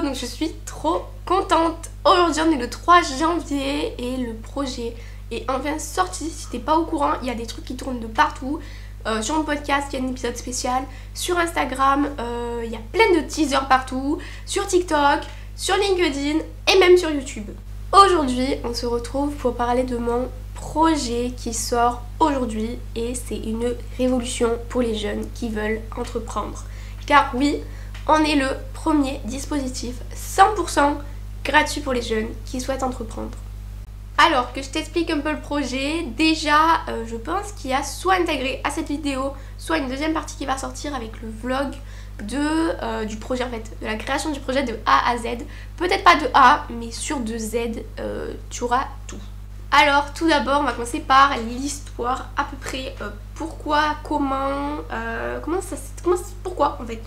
donc je suis trop contente. Aujourd'hui on est le 3 janvier et le projet est enfin sorti. Si t'es pas au courant, il y a des trucs qui tournent de partout. Sur mon podcast, il y a un épisode spécial. Sur Instagram, il y a plein de teasers partout. Sur TikTok, sur LinkedIn et même sur YouTube. Aujourd'hui, on se retrouve pour parler de mon projet qui sort aujourd'hui. Et c'est une révolution pour les jeunes qui veulent entreprendre. Car oui, on est le premier dispositif 100% gratuit pour les jeunes qui souhaitent entreprendre. Alors que je t'explique un peu le projet, déjà je pense qu'il y a soit intégré à cette vidéo, soit une deuxième partie qui va sortir avec le vlog du projet en fait, de la création du projet de A à Z. Peut-être pas de A, mais sur de Z, tu auras tout. Alors tout d'abord on va commencer par l'histoire, à peu près pourquoi, comment, pourquoi en fait.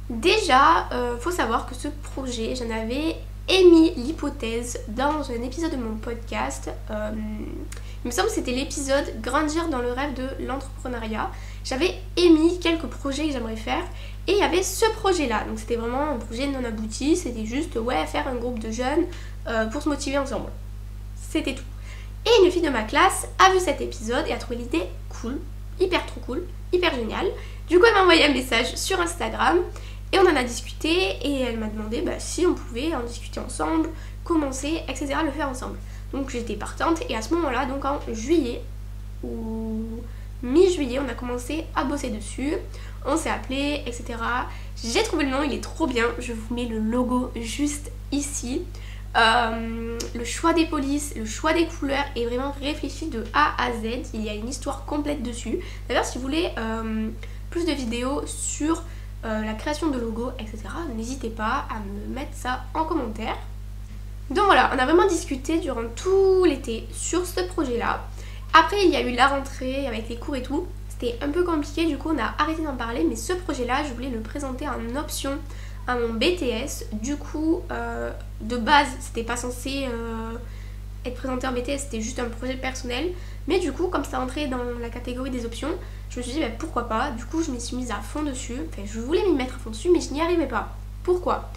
Déjà, faut savoir que ce projet, j'en avais émis l'hypothèse dans un épisode de mon podcast. Il me semble que c'était l'épisode Grandir dans le rêve de l'entrepreneuriat. J'avais émis quelques projets que j'aimerais faire et il y avait ce projet-là. Donc c'était vraiment un projet non abouti, c'était juste faire un groupe de jeunes pour se motiver ensemble. C'était tout. Et une fille de ma classe a vu cet épisode et a trouvé l'idée cool, hyper trop cool, hyper génial. Du coup elle m'a envoyé un message sur Instagram. Et on en a discuté et elle m'a demandé si on pouvait en discuter ensemble, commencer, etc. le faire ensemble. Donc j'étais partante et à ce moment-là, donc en juillet ou mi-juillet, on a commencé à bosser dessus. On s'est appelé, etc. J'ai trouvé le nom, il est trop bien. Je vous mets le logo juste ici. Le choix des polices, le choix des couleurs est vraiment réfléchi de A à Z. Il y a une histoire complète dessus. D'ailleurs, si vous voulez plus de vidéos sur la création de logos, etc. n'hésitez pas à me mettre ça en commentaire. Donc voilà, on a vraiment discuté durant tout l'été sur ce projet-là. Après, il y a eu la rentrée avec les cours et tout. C'était un peu compliqué, du coup on a arrêté d'en parler. Mais ce projet-là, je voulais le présenter en option à mon BTS. Du coup, de base, c'était pas censé être présenté en BTS, c'était juste un projet personnel. Mais du coup, comme ça rentrait dans la catégorie des options, je me suis dit pourquoi pas. Du coup je m'y suis mise à fond dessus. Enfin je voulais m'y mettre à fond dessus mais je n'y arrivais pas. Pourquoi?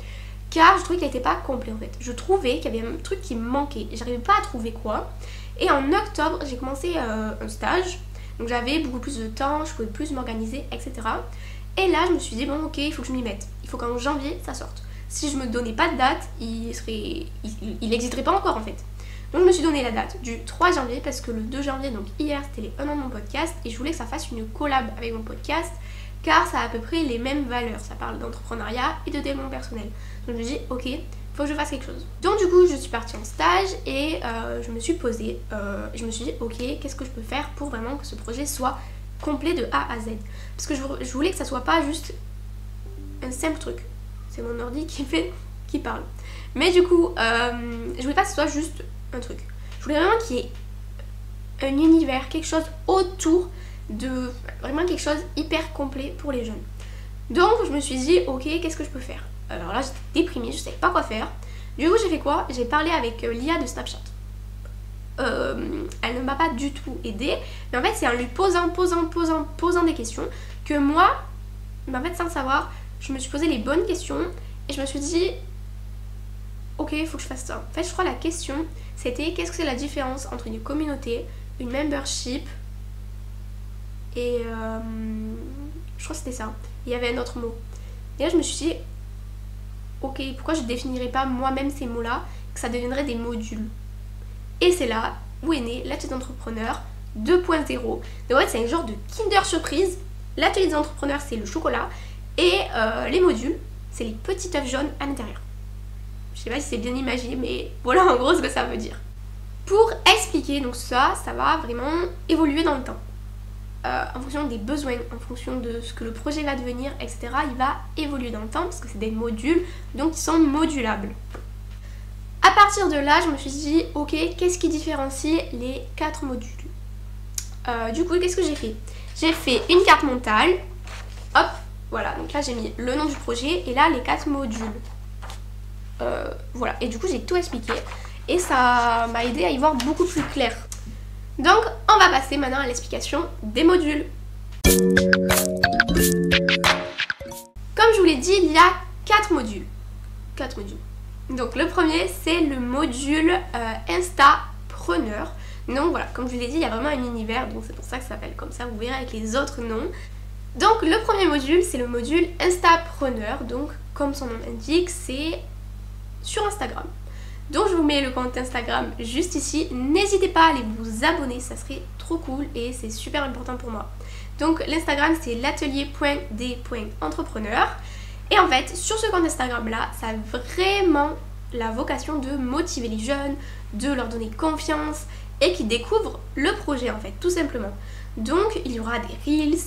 Car je trouvais qu'il n'était pas complet en fait. Je trouvais qu'il y avait un truc qui me manquait. J'arrivais pas à trouver quoi. Et en octobre j'ai commencé un stage. Donc j'avais beaucoup plus de temps, je pouvais plus m'organiser, etc. Et là je me suis dit bon ok, il faut que je m'y mette. Il faut qu'en janvier ça sorte. Si je me donnais pas de date, il n'existerait pas encore en fait. Donc je me suis donné la date du 3 janvier parce que le 2 janvier, donc hier, c'était les 1 an de mon podcast et je voulais que ça fasse une collab avec mon podcast car ça a à peu près les mêmes valeurs. Ça parle d'entrepreneuriat et de développement personnel. Donc je me dis ok, faut que je fasse quelque chose. Donc du coup je suis partie en stage et je me suis posée. Je me suis dit ok, qu'est-ce que je peux faire pour vraiment que ce projet soit complet de A à Z. Parce que je voulais que ça soit pas juste un simple truc. C'est mon ordi qui parle. Mais du coup, je voulais pas que ce soit juste un truc. Je voulais vraiment qu'il y ait un univers, quelque chose autour de vraiment quelque chose hyper complet pour les jeunes. Donc je me suis dit ok, qu'est-ce que je peux faire? Alors là j'étais déprimée, je savais pas quoi faire. Du coup j'ai fait quoi? J'ai parlé avec l'IA de Snapchat. Elle ne m'a pas du tout aidée, mais en fait c'est en lui posant des questions que moi, en fait sans le savoir, je me suis posé les bonnes questions et je me suis dit ok, il faut que je fasse ça. En fait je crois la question c'était qu'est-ce que c'est la différence entre une communauté, une membership et je crois que c'était ça. Il y avait un autre mot. Et là je me suis dit ok, pourquoi je ne définirais pas moi-même ces mots-là, que ça deviendrait des modules. Et c'est là où est né l'atelier d'entrepreneur 2.0. Donc en fait c'est un genre de Kinder Surprise. L'atelier des entrepreneurs c'est le chocolat et les modules c'est les petits œufs jaunes à l'intérieur. Je sais pas si c'est bien imaginé, mais voilà en gros ce que ça veut dire. Pour expliquer donc ça va vraiment évoluer dans le temps. En fonction des besoins, en fonction de ce que le projet va devenir, etc. Il va évoluer dans le temps parce que c'est des modules, donc ils sont modulables. À partir de là, je me suis dit, ok, qu'est-ce qui différencie les 4 modules? Du coup, qu'est-ce que j'ai fait? J'ai fait une carte mentale, hop, voilà, donc là j'ai mis le nom du projet et là les 4 modules. Voilà, et du coup j'ai tout expliqué et ça m'a aidé à y voir beaucoup plus clair. Donc on va passer maintenant à l'explication des modules. vous l'ai dit, il y a 4 modules. 4 modules. Donc le premier, c'est le module Instapreneur. Donc voilà, comme je vous l'ai dit, il y a vraiment un univers, donc c'est pour ça que ça s'appelle comme ça, vous verrez avec les autres noms. Donc le premier module, c'est le module Instapreneur. Donc comme son nom l'indique, c'est sur Instagram. Donc je vous mets le compte Instagram juste ici. N'hésitez pas à aller vous abonner, ça serait trop cool et c'est super important pour moi. Donc l'Instagram, c'est l'atelier.des.entrepreneur. Et en fait, sur ce compte Instagram là, ça a vraiment la vocation de motiver les jeunes, de leur donner confiance et qu'ils découvrent le projet en fait, tout simplement. Donc il y aura des reels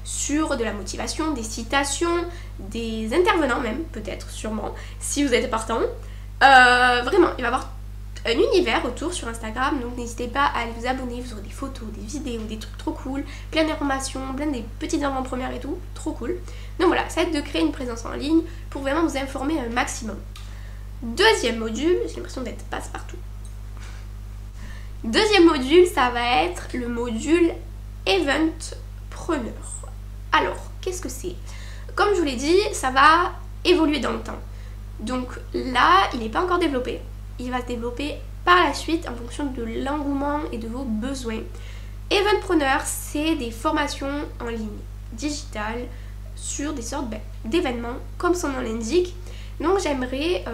sur de la motivation, des citations, des intervenants même, peut-être, sûrement, si vous êtes partant. Vraiment, il va y avoir un univers autour sur Instagram, donc n'hésitez pas à aller vous abonner, vous aurez des photos, des vidéos, des trucs trop cool, plein d'informations, plein des petites avant-premières et tout, trop cool. Donc voilà, ça va être de créer une présence en ligne pour vraiment vous informer un maximum. Deuxième module, j'ai l'impression d'être passe-partout. Deuxième module, ça va être le module Eventpreneur. Alors, qu'est-ce que c'est? Comme je vous l'ai dit, ça va évoluer dans le temps. Donc là, il n'est pas encore développé. Il va se développer par la suite en fonction de l'engouement et de vos besoins. Eventpreneur, c'est des formations en ligne digitales sur des sortes d'événements, comme son nom l'indique. Donc j'aimerais,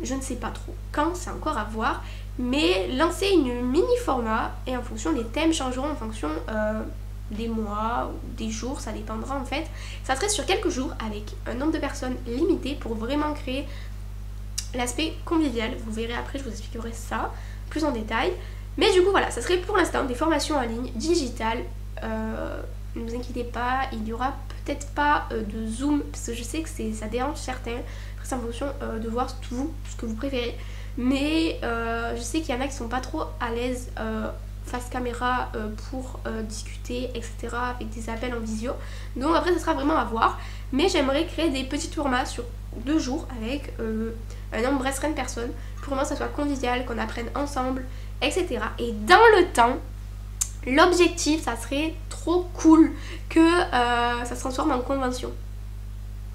je ne sais pas trop quand, c'est encore à voir, mais lancer une mini format et en fonction des thèmes changeront en fonction des mois ou des jours, ça dépendra en fait. Ça serait sur quelques jours avec un nombre de personnes limité pour vraiment créer l'aspect convivial. Vous verrez après, je vous expliquerai ça plus en détail. Mais du coup voilà, ça serait pour l'instant des formations en ligne digitales. Ne vous inquiétez pas, il n'y aura peut-être pas de Zoom parce que je sais que ça dérange certains. Après c'est en fonction de voir vous, ce que vous préférez. Mais je sais qu'il y en a qui sont pas trop à l'aise face caméra pour discuter, etc. avec des appels en visio. Donc après ça sera vraiment à voir. Mais j'aimerais créer des petits formats sur 2 jours avec un nombre restreint de personnes pour vraiment que ça soit convivial, qu'on apprenne ensemble, etc. Et dans le temps, l'objectif, ça serait trop cool que ça se transforme en convention.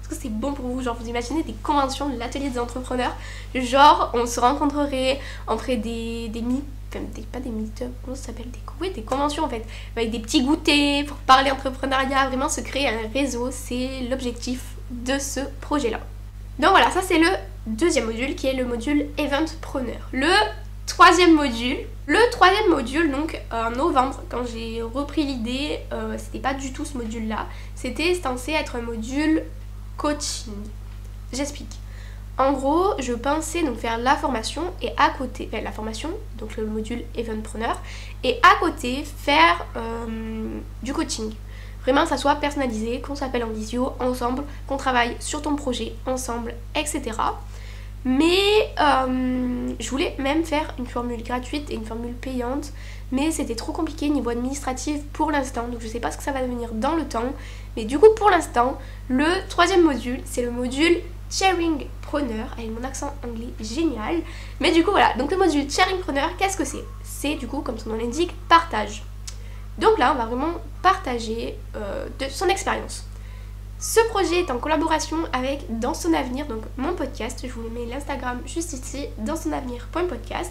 Est-ce que c'est bon pour vous? Genre vous imaginez des conventions de l'atelier des entrepreneurs, genre on se rencontrerait, on ferait pas des meet-up, comment ça s'appelle, des conventions en fait, avec des petits goûters pour parler entrepreneuriat, vraiment se créer un réseau, c'est l'objectif de ce projet là. Donc voilà, ça c'est le deuxième module qui est le module Eventpreneur. Le troisième module, donc en novembre, quand j'ai repris l'idée, c'était pas du tout ce module là, c'était censé être un module coaching. J'explique. En gros, je pensais donc faire la formation et à côté, la formation, donc le module Eventpreneur, et à côté faire du coaching. Vraiment, ça soit personnalisé, qu'on s'appelle en visio ensemble, qu'on travaille sur ton projet ensemble, etc. Mais je voulais même faire une formule gratuite et une formule payante, mais c'était trop compliqué niveau administratif pour l'instant, donc je sais pas ce que ça va devenir dans le temps. Mais du coup, pour l'instant, le troisième module, c'est le module Sharingpreneur, avec mon accent anglais génial. Mais du coup, voilà, donc le module Sharingpreneur, qu'est-ce que c'est? C'est du coup, comme son nom l'indique, partage. Donc là, on va vraiment partager de son expérience. Ce projet est en collaboration avec Dans son avenir, donc mon podcast. Je vous mets l'Instagram juste ici, dansonavenir.podcast.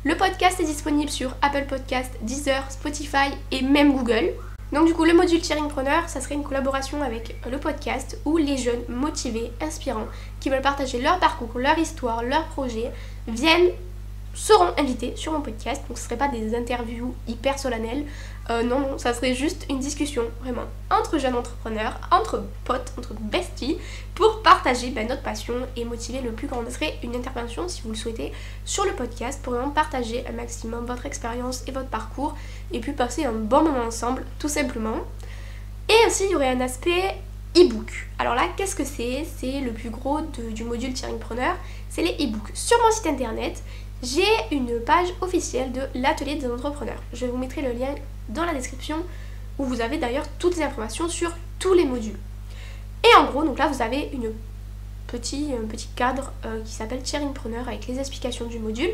Le podcast est disponible sur Apple Podcast, Deezer, Spotify et même Google. Donc du coup, le module Sharingpreneur, ça serait une collaboration avec le podcast où les jeunes motivés, inspirants, qui veulent partager leur parcours, leur histoire, leur projet, seront invités sur mon podcast. Donc ce ne serait pas des interviews hyper solennelles. Non, ça serait juste une discussion vraiment entre jeunes entrepreneurs, entre potes, entre besties, pour partager notre passion et motiver le plus grand. Ce serait une intervention, si vous le souhaitez, sur le podcast pour vraiment partager un maximum votre expérience et votre parcours et puis passer un bon moment ensemble, tout simplement. Et aussi, il y aurait un aspect e-book. Alors là, qu'est-ce que c'est? C'est le plus gros du module Sharingpreneur, c'est les e-books. Sur mon site internet, j'ai une page officielle de l'atelier des entrepreneurs. Je vous mettrai le lien dans la description où vous avez d'ailleurs toutes les informations sur tous les modules. Et en gros, donc là vous avez un petit cadre qui s'appelle Sharingpreneur avec les explications du module.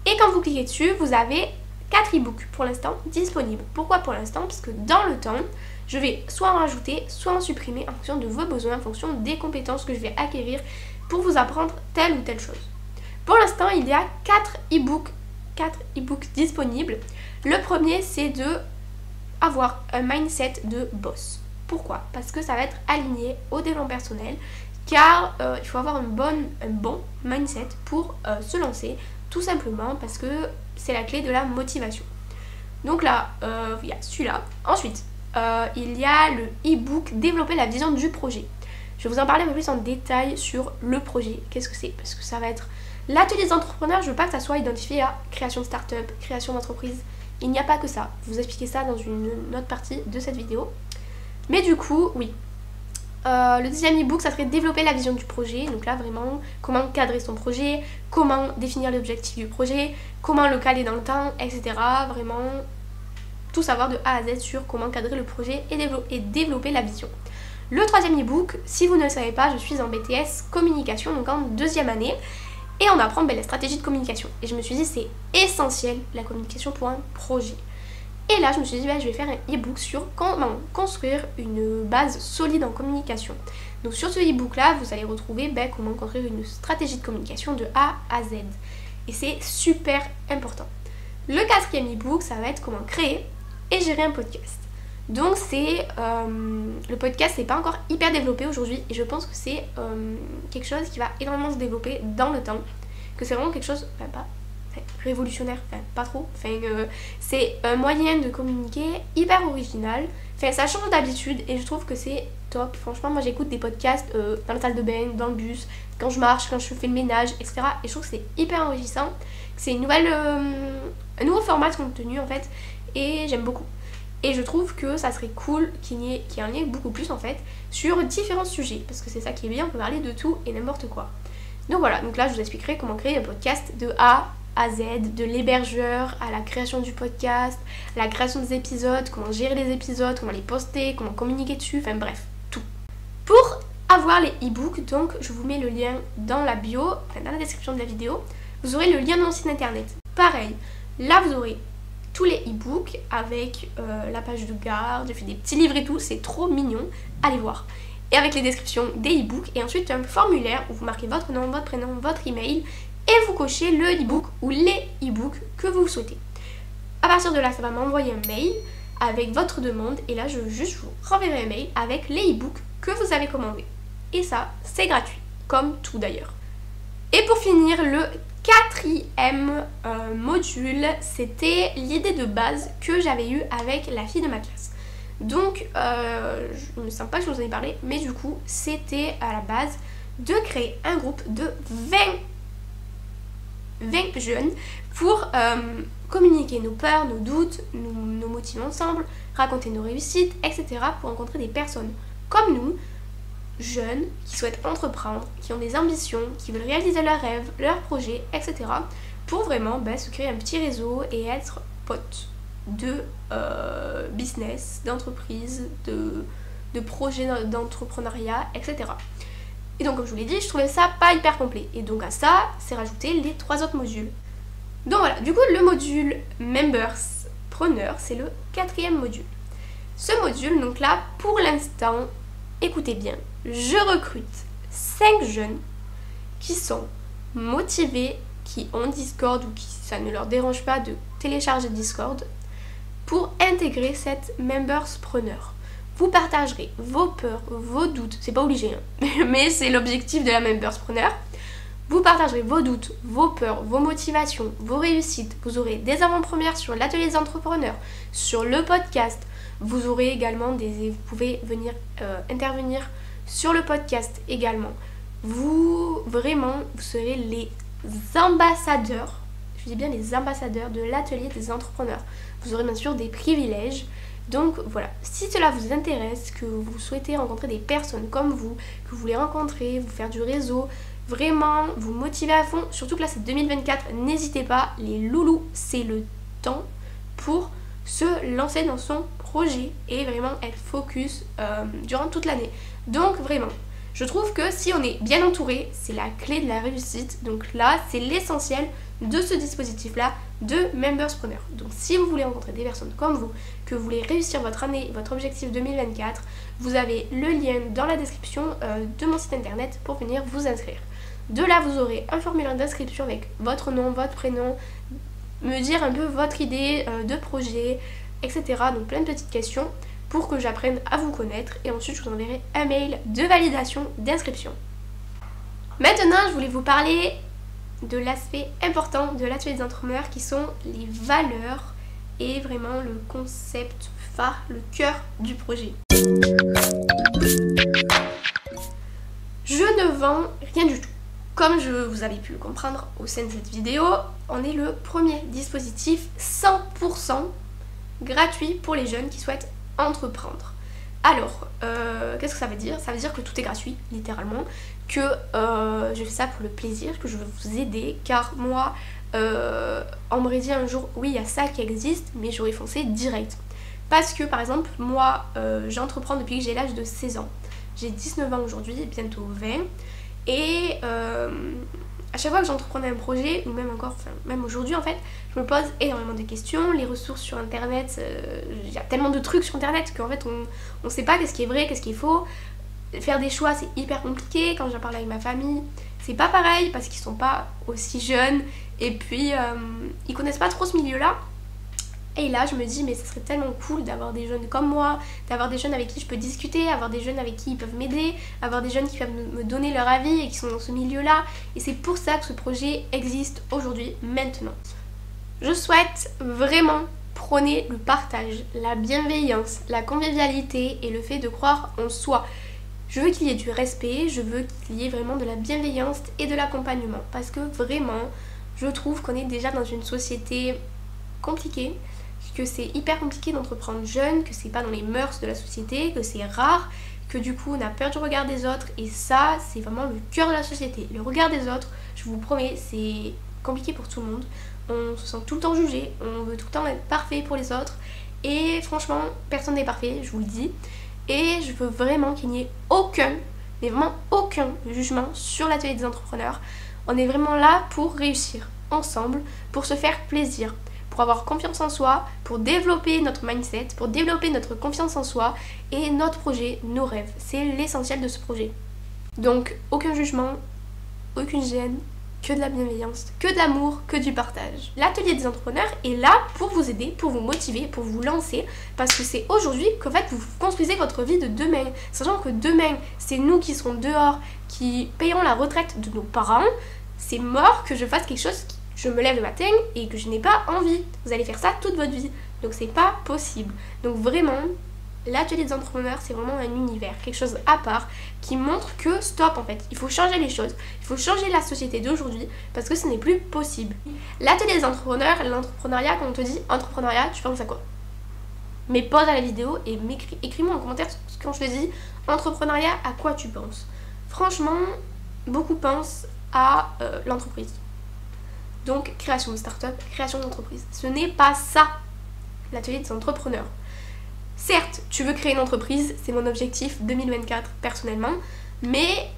Et quand vous cliquez dessus, vous avez 4 e-books pour l'instant disponibles. Pourquoi pour l'instant? Parce que dans le temps, Je vais soit en rajouter, soit en supprimer en fonction de vos besoins, en fonction des compétences que je vais acquérir pour vous apprendre telle ou telle chose. Pour l'instant, il y a 4 e-books disponibles. Le premier, c'est de avoir un mindset de boss. Pourquoi? Parce que ça va être aligné au développement personnel, car il faut avoir un bon mindset pour se lancer, tout simplement parce que c'est la clé de la motivation. Donc là, il y a celui-là. Ensuite, il y a le e-book Développer la vision du projet. Je vais vous en parler un peu plus en détail sur le projet. Qu'est-ce que c'est? Parce que ça va être l'atelier des entrepreneurs. Je veux pas que ça soit identifié à création de start-up, création d'entreprise. Il n'y a pas que ça. Je vais vous expliquer ça dans une autre partie de cette vidéo. Mais du coup, oui. Le deuxième e-book, ça serait développer la vision du projet. Donc là, vraiment, comment cadrer son projet, comment définir l'objectif du projet, comment le caler dans le temps, etc. Vraiment, tout savoir de A à Z sur comment cadrer le projet et développer la vision. Le troisième e-book, si vous ne le savez pas, je suis en BTS communication, donc en 2e année. Et on apprend la stratégie de communication. Et je me suis dit, c'est essentiel la communication pour un projet. Et là, je me suis dit, je vais faire un e-book sur comment construire une base solide en communication. Donc sur ce e-book là, vous allez retrouver comment construire une stratégie de communication de A à Z. Et c'est super important. Le 4e e-book, ça va être comment créer et gérer un podcast. Donc c'est le podcast n'est pas encore hyper développé aujourd'hui et je pense que c'est quelque chose qui va énormément se développer dans le temps, que c'est vraiment quelque chose révolutionnaire, pas trop, c'est un moyen de communiquer hyper original, ça change d'habitude et je trouve que c'est top. Franchement, moi j'écoute des podcasts dans la salle de bain, dans le bus, quand je marche, quand je fais le ménage, etc. Et je trouve que c'est hyper enrichissant, c'est un nouveau format de contenu en fait et j'aime beaucoup. Et je trouve que ça serait cool qu'il y ait un lien beaucoup plus en fait sur différents sujets, parce que c'est ça qui est bien, on peut parler de tout et n'importe quoi. Donc voilà, donc là je vous expliquerai comment créer un podcast de A à Z, de l'hébergeur à la création du podcast, la création des épisodes, comment gérer les épisodes, comment les poster, comment communiquer dessus, bref, tout. Pour avoir les e-books, donc je vous mets le lien dans la bio, dans la description de la vidéo, vous aurez le lien de mon site internet. Pareil, là vous aurez tous les e-books avec la page de garde, j'ai fait des petits livres et tout, c'est trop mignon, allez voir. Et avec les descriptions des e-books et ensuite un formulaire où vous marquez votre nom, votre prénom, votre email et vous cochez le e-book ou les e-books que vous souhaitez. À partir de là, ça va m'envoyer un mail avec votre demande et là je vous renverrai un mail avec les e-books que vous avez commandés. Et ça, c'est gratuit, comme tout d'ailleurs. Et pour finir, le 4e module, c'était l'idée de base que j'avais eue avec la fille de ma classe. Donc, je ne me sens pas que je vous en ai parlé, mais du coup, c'était à la base de créer un groupe de 20 jeunes pour communiquer nos peurs, nos doutes, nos motiver ensemble, raconter nos réussites, etc. pour rencontrer des personnes comme nous, jeunes, qui souhaitent entreprendre, qui ont des ambitions, qui veulent réaliser leurs rêves, leurs projets, etc. pour vraiment se créer un petit réseau et être potes de business, d'entreprise, de projets d'entrepreneuriat, etc. Et donc comme je vous l'ai dit, je trouvais ça pas hyper complet. Et donc à ça, c'est rajouté les 3 autres modules. Donc voilà, du coup le module Members Preneur, c'est le 4e module. Ce module, donc là, pour l'instant, écoutez bien, je recrute 5 jeunes qui sont motivés, qui ont Discord ou qui ça ne leur dérange pas de télécharger Discord pour intégrer cette Members Preneur. Vous partagerez vos peurs, vos doutes, c'est pas obligé, mais c'est l'objectif de la Members Preneur. Vous partagerez vos doutes, vos peurs, vos motivations, vos réussites. Vous aurez des avant-premières sur l'atelier des entrepreneurs, sur le podcast. Vous aurez également vous pouvez venir intervenir sur le podcast également. Vous serez les ambassadeurs, je dis bien les ambassadeurs de l'atelier des entrepreneurs. Vous aurez bien sûr des privilèges. Donc voilà, si cela vous intéresse, que vous souhaitez rencontrer des personnes comme vous, que vous voulez rencontrer, vous faire du réseau, vraiment vous motiver à fond, surtout que là c'est 2024, n'hésitez pas, les loulous, c'est le temps pour se lancer dans son projet et vraiment être focus durant toute l'année. Donc vraiment, Je trouve que si on est bien entouré, c'est la clé de la réussite. Donc là, c'est l'essentiel de ce dispositif-là de Memberspreneur. Donc si vous voulez rencontrer des personnes comme vous, que vous voulez réussir votre année, votre objectif 2024, vous avez le lien dans la description de mon site internet pour venir vous inscrire. De là, vous aurez un formulaire d'inscription avec votre nom, votre prénom, me dire un peu votre idée de projet, etc. Donc plein de petites questions pour que j'apprenne à vous connaître et ensuite je vous enverrai un mail de validation d'inscription. Maintenant, je voulais vous parler de l'aspect important de l'atelier des entrepreneurs qui sont les valeurs et vraiment le concept phare, le cœur du projet. Je ne vends rien du tout. Comme vous avez pu le comprendre au sein de cette vidéo, on est le premier dispositif 100% gratuit pour les jeunes qui souhaitent entreprendre. Alors, qu'est-ce que ça veut dire? Ça veut dire que tout est gratuit, littéralement, que je fais ça pour le plaisir, que je veux vous aider, car moi, on m'aurait dit un jour, oui, il y a ça qui existe, mais j'aurais foncé direct. Parce que, par exemple, moi, j'entreprends depuis que j'ai l'âge de 16 ans. J'ai 19 ans aujourd'hui, bientôt 20. Et à chaque fois que j'entreprenais un projet, ou même encore, enfin même aujourd'hui en fait, je me pose énormément de questions. Les ressources sur internet, il y a tellement de trucs sur internet qu'en fait on sait pas qu'est-ce qui est vrai, qu'est-ce qui est faux. Faire des choix c'est hyper compliqué. Quand j'en parle avec ma famille, c'est pas pareil parce qu'ils sont pas aussi jeunes et puis ils connaissent pas trop ce milieu là. Et là je me dis mais ce serait tellement cool d'avoir des jeunes comme moi, d'avoir des jeunes avec qui je peux discuter, avoir des jeunes avec qui ils peuvent m'aider, avoir des jeunes qui peuvent me donner leur avis et qui sont dans ce milieu là. Et c'est pour ça que ce projet existe aujourd'hui, maintenant. Je souhaite vraiment prôner le partage, la bienveillance, la convivialité et le fait de croire en soi. Je veux qu'il y ait du respect, je veux qu'il y ait vraiment de la bienveillance et de l'accompagnement. Parce que vraiment, je trouve qu'on est déjà dans une société compliquée, que c'est hyper compliqué d'entreprendre jeune, que c'est pas dans les mœurs de la société, que c'est rare, que du coup on a peur du regard des autres et ça c'est vraiment le cœur de la société. Le regard des autres, je vous promets, c'est compliqué pour tout le monde. On se sent tout le temps jugé, on veut tout le temps être parfait pour les autres et franchement personne n'est parfait, je vous le dis. Et je veux vraiment qu'il n'y ait aucun, mais vraiment aucun jugement sur l'atelier des entrepreneurs. On est vraiment là pour réussir ensemble, pour se faire plaisir, pour avoir confiance en soi, pour développer notre mindset, pour développer notre confiance en soi et notre projet, nos rêves. C'est l'essentiel de ce projet. Donc aucun jugement, aucune gêne, que de la bienveillance, que de l'amour, que du partage. L'atelier des entrepreneurs est là pour vous aider, pour vous motiver, pour vous lancer, parce que c'est aujourd'hui qu'en fait vous construisez votre vie de demain. Sachant que demain, c'est nous qui serons dehors, qui payons la retraite de nos parents, c'est mort que je fasse quelque chose qui je me lève le matin et que je n'ai pas envie. Vous allez faire ça toute votre vie. Donc c'est pas possible. Donc vraiment, l'atelier des entrepreneurs, c'est vraiment un univers, quelque chose à part qui montre que stop en fait. Il faut changer les choses. Il faut changer la société d'aujourd'hui parce que ce n'est plus possible. L'atelier des entrepreneurs, l'entrepreneuriat, quand on te dit entrepreneuriat, tu penses à quoi? Mais pause à la vidéo et écris-moi en commentaire quand je te dis entrepreneuriat, à quoi tu penses? Franchement, beaucoup pensent à l'entreprise. Donc création de start-up, création d'entreprise. Ce n'est pas ça l'atelier des entrepreneurs. Certes, tu veux créer une entreprise, c'est mon objectif 2024 personnellement, mais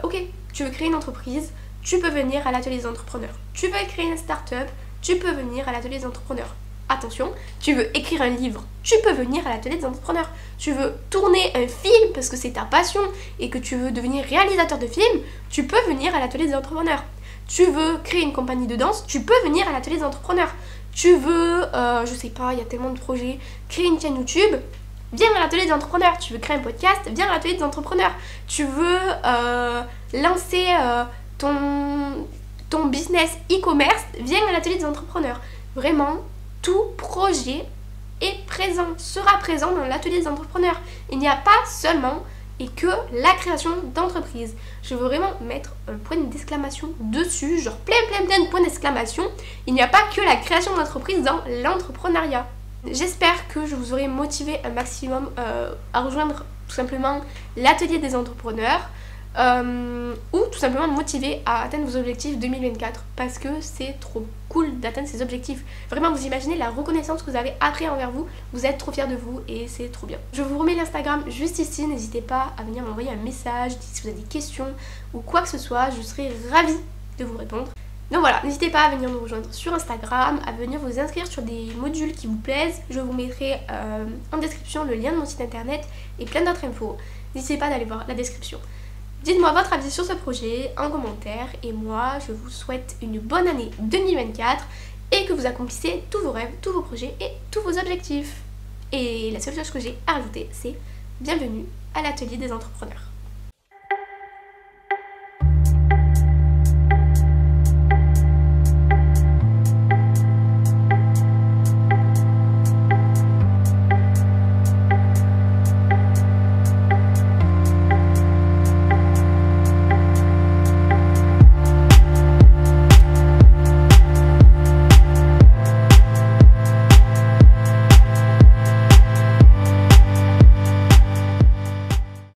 ok, tu veux créer une entreprise, tu peux venir à l'atelier des entrepreneurs. Tu veux créer une start-up, tu peux venir à l'atelier des entrepreneurs. Attention, tu veux écrire un livre, tu peux venir à l'atelier des entrepreneurs. Tu veux tourner un film parce que c'est ta passion et que tu veux devenir réalisateur de film, tu peux venir à l'atelier des entrepreneurs. Tu veux créer une compagnie de danse, tu peux venir à l'atelier des entrepreneurs. Tu veux, je sais pas, il y a tellement de projets, créer une chaîne YouTube, viens à l'atelier des entrepreneurs. Tu veux créer un podcast, viens à l'atelier des entrepreneurs. Tu veux lancer ton business e-commerce, viens à l'atelier des entrepreneurs. Vraiment, tout projet est présent, sera présent dans l'atelier des entrepreneurs. Il n'y a pas seulement et que la création d'entreprise. Je veux vraiment mettre un point d'exclamation dessus, genre plein de points d'exclamation. Il n'y a pas que la création d'entreprise dans l'entrepreneuriat. J'espère que je vous aurai motivé un maximum à rejoindre tout simplement l'atelier des entrepreneurs ou tout simplement motivé à atteindre vos objectifs 2024 parce que c'est trop beau. cool d'atteindre ces objectifs. Vraiment, vous imaginez la reconnaissance que vous avez après envers vous, vous êtes trop fiers de vous et c'est trop bien. Je vous remets l'Instagram juste ici, n'hésitez pas à venir m'envoyer un message si vous avez des questions ou quoi que ce soit, je serai ravie de vous répondre. Donc voilà, n'hésitez pas à venir nous rejoindre sur Instagram, à venir vous inscrire sur des modules qui vous plaisent. Je vous mettrai en description le lien de mon site internet et plein d'autres infos. N'hésitez pas d'aller voir la description. Dites-moi votre avis sur ce projet en commentaire et moi je vous souhaite une bonne année 2024 et que vous accomplissez tous vos rêves, tous vos projets et tous vos objectifs. Et la seule chose que j'ai à rajouter, c'est bienvenue à l'atelier des entrepreneurs.